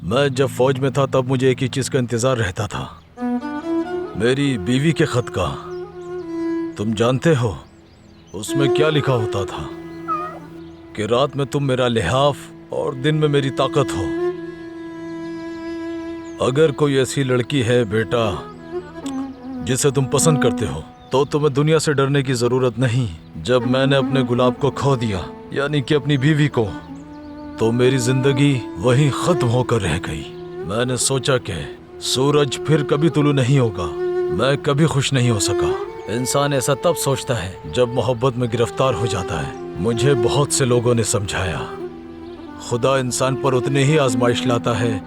मैं जब फौज में था तब मुझे एक ही चीज का इंतजार रहता था, मेरी बीवी के खत का। तुम जानते हो उसमें क्या लिखा होता था कि रात में तुम मेरा लिहाफ और दिन में मेरी ताकत हो। अगर कोई ऐसी लड़की है बेटा जिसे तुम पसंद करते हो तो तुम्हें दुनिया से डरने की जरूरत नहीं। जब मैंने अपने गुलाब को खो दिया, यानी कि अपनी बीवी को, तो मेरी जिंदगी वहीं खत्म होकर रह गई। मैंने सोचा कि सूरज फिर कभी तुलू नहीं होगा, मैं कभी खुश नहीं हो सका। इंसान ऐसा तब सोचता है जब मोहब्बत में गिरफ्तार हो जाता है। मुझे बहुत से लोगों ने समझाया, खुदा इंसान पर उतनी ही आजमाइश लाता है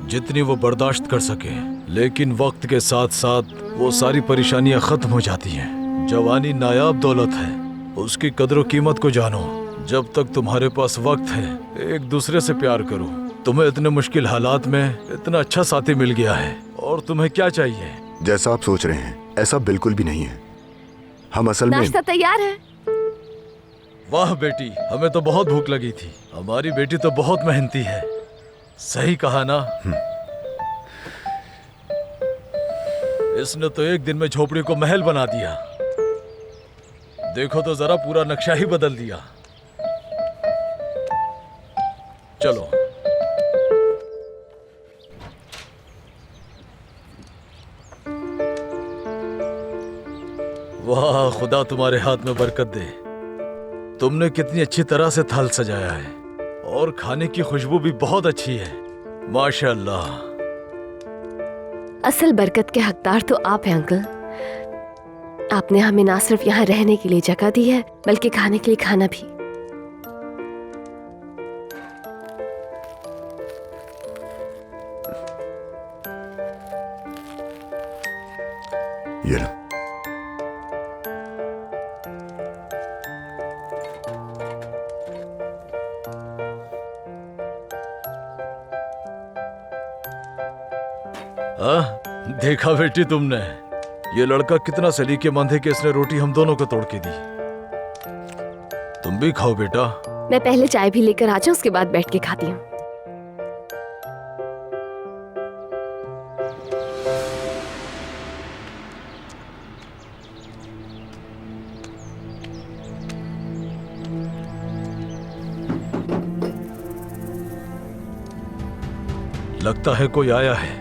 जितनी वो बर्दाश्त कर सके, लेकिन वक्त के साथ साथ वो सारी परेशानियां खत्म हो जाती हैं। जवानी नायाब दौलत है, उसकी कदर कीमत को जानो। जब तक तुम्हारे पास वक्त है एक दूसरे से प्यार करो। तुम्हें इतने मुश्किल हालात में इतना अच्छा साथी मिल गया है, और तुम्हें क्या चाहिए? जैसा आप सोच रहे हैं ऐसा बिल्कुल भी नहीं है। हम असल में नाश्ता तैयार है। वाह बेटी, हमें तो बहुत भूख लगी थी। हमारी बेटी तो बहुत मेहनती है। सही कहा ना? इसने तो एक दिन में झोपड़ी को महल बना दिया। देखो तो जरा, पूरा नक्शा ही बदल दिया। चलो। वाह, खुदा तुम्हारे हाथ में बरकत दे। तुमने कितनी अच्छी तरह से थाल सजाया है, और खाने की खुशबू भी बहुत अच्छी है। माशाअल्लाह। असल बरकत के हकदार तो आप हैं अंकल। आपने हमें ना सिर्फ यहाँ रहने के लिए जगह दी है, बल्कि खाने के लिए खाना भी। ये लो। देखा बेटी तुमने, ये लड़का कितना सलीकेमंद है कि इसने रोटी हम दोनों को तोड़ के दी। तुम भी खाओ बेटा। मैं पहले चाय भी लेकर आ जाऊं, उसके बाद बैठ के खाती हूँ। लगता है कोई आया है,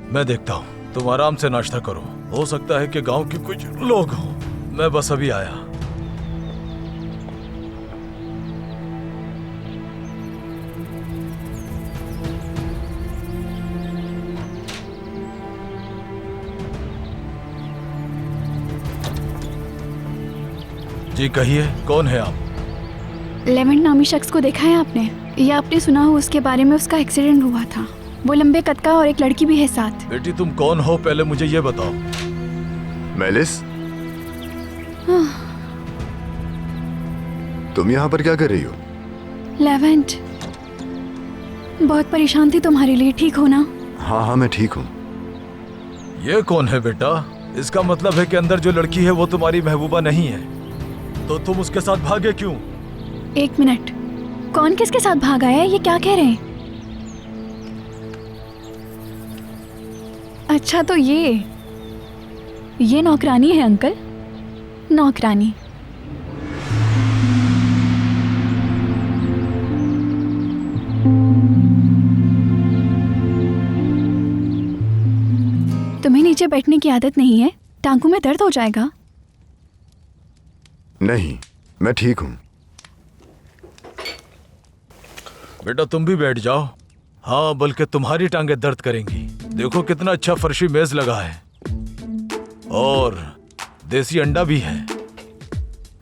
मैं देखता हूँ। तुम आराम से नाश्ता करो, हो सकता है कि गांव के कुछ लोग हों। मैं बस अभी आया। जी कहिए, कौन है आप? लेवेंट नामी शख्स को देखा है आपने? या आपने सुना हो उसके बारे में? उसका एक्सीडेंट हुआ था। वो लंबे कद का और एक लड़की भी है साथ। बेटी तुम कौन हो, पहले मुझे ये बताओ। मेलिस, तुम यहाँ पर क्या कर रही हो? लेवेंट, बहुत परेशान थी तुम्हारे लिए। ठीक हो ना? हाँ हाँ मैं ठीक हूँ। ये कौन है बेटा? इसका मतलब है कि अंदर जो लड़की है वो तुम्हारी महबूबा नहीं है, तो तुम उसके साथ भागे क्यों? एक मिनट, कौन किसके साथ भागा है? ये क्या कह रहे हैं? अच्छा, तो ये नौकरानी है अंकल, नौकरानी। तुम्हें नीचे बैठने की आदत नहीं है? टांगों में दर्द हो जाएगा। नहीं, मैं ठीक हूँ। बेटा तुम भी बैठ जाओ। हाँ, बल्कि तुम्हारी टांगें दर्द करेंगी। देखो कितना अच्छा फर्शी मेज लगा है, और देसी अंडा भी है।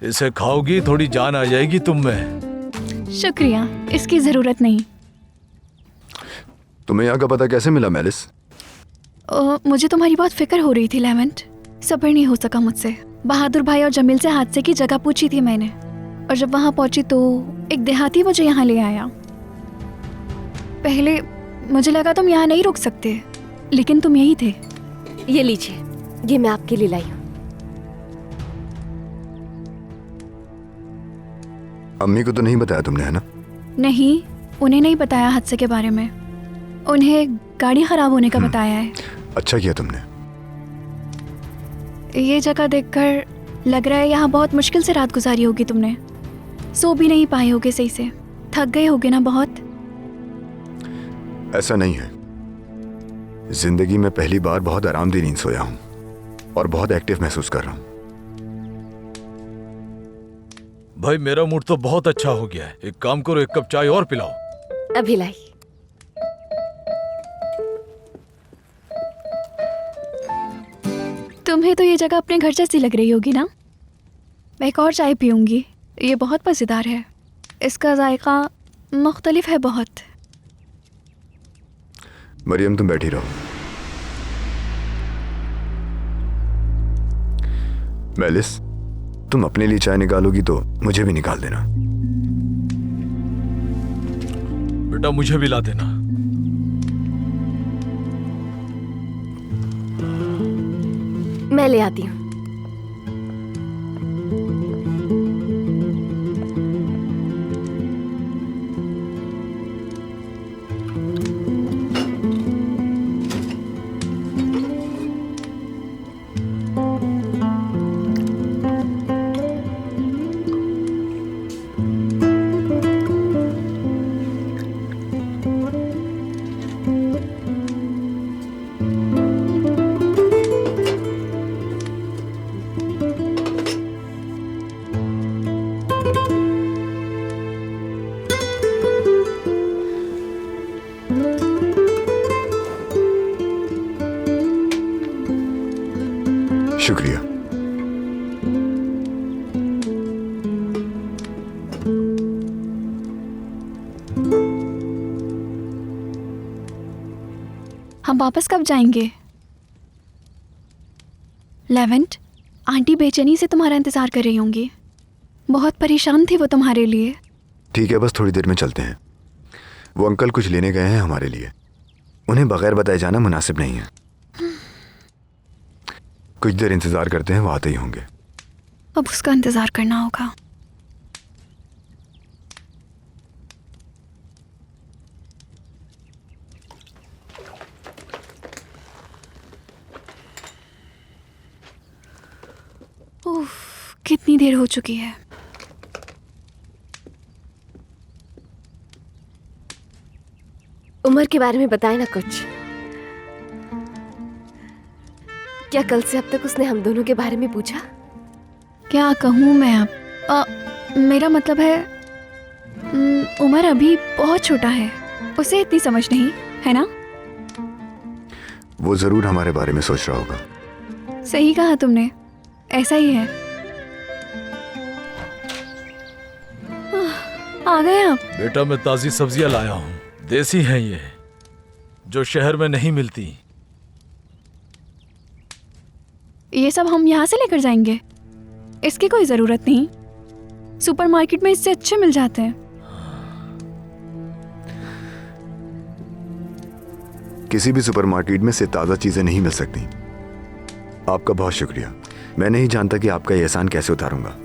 इसे खाओगी थोड़ी जान आ जाएगी तुम में। शुक्रिया, इसकी जरूरत नहीं। तुम्हें यहाँ का पता कैसे मिला मेलिस? मुझे तुम्हारी बहुत फिक्र हो रही थी लेवेंट। सब्र नहीं हो सका मुझसे। बहादुर भाई और जमील से हादसे की जगह पूछी थी मैंने, और जब वहां पहुंची तो एक देहाती मुझे यहाँ ले आया। पहले मुझे लगा तुम यहाँ नहीं रुक सकते, लेकिन तुम यही थे। ये लीजिए, ये मैं आपके लिए लाई हूँ। अम्मी को तो नहीं बताया तुमने, है ना? नहीं, उन्हें नहीं बताया हादसे के बारे में। उन्हें गाड़ी खराब होने का बताया है। अच्छा किया तुमने। ये जगह देखकर लग रहा है यहाँ बहुत मुश्किल से रात गुजारी होगी तुमने। सो भी नहीं पाए होगे सही से, थक गए होगे ना बहुत। ऐसा नहीं है, जिंदगी में पहली बार बहुत आरामदेह नींद सोया हूं और बहुत एक्टिव महसूस कर रहा हूं। भाई मेरा मूड तो बहुत अच्छा हो गया है। एक काम करो, एक कप चाय और पिलाओ। अभी लाई। तुम्हें तो ये जगह अपने घर जैसी लग रही होगी ना। मैं एक और चाय पीऊंगी, ये बहुत मज़ेदार है। इसका जायका मुख्तलिफ है बहुत। मरियम तुम बैठी रहो। मेलिस, तुम अपने लिए चाय निकालोगी तो मुझे भी निकाल देना। बेटा मुझे भी ला देना। मैं ले आती हूँ। शुक्रिया। हम वापस कब जाएंगे? लेवेंट, आंटी बेचैनी से तुम्हारा इंतज़ार कर रही होंगी। बहुत परेशान थी वो तुम्हारे लिए। ठीक है, बस थोड़ी देर में चलते हैं। वो अंकल कुछ लेने गए हैं हमारे लिए। उन्हें बगैर बताए जाना मुनासिब नहीं है। कुछ देर इंतजार करते हैं, वो आते ही होंगे। अब उसका इंतज़ार करना होगा। उफ, कितनी देर हो चुकी है। उमर के बारे में बताए ना कुछ। क्या कल से अब तक उसने हम दोनों के बारे में पूछा? क्या कहूँ मैं अब? मेरा मतलब है उमर अभी बहुत छोटा है, उसे इतनी समझ नहीं है ना। वो जरूर हमारे बारे में सोच रहा होगा। सही कहा तुमने, ऐसा ही है। आ गए आप। बेटा मैं ताजी सब्जियां लाया हूँ, देसी हैं ये, जो शहर में नहीं मिलती। ये सब हम यहाँ से लेकर जाएंगे? इसकी कोई ज़रूरत नहीं, सुपरमार्केट में इससे अच्छे मिल जाते हैं। किसी भी सुपरमार्केट में से ताज़ा चीज़ें नहीं मिल सकती। आपका बहुत शुक्रिया। मैं नहीं जानता कि आपका ये एहसान कैसे उतारूंगा।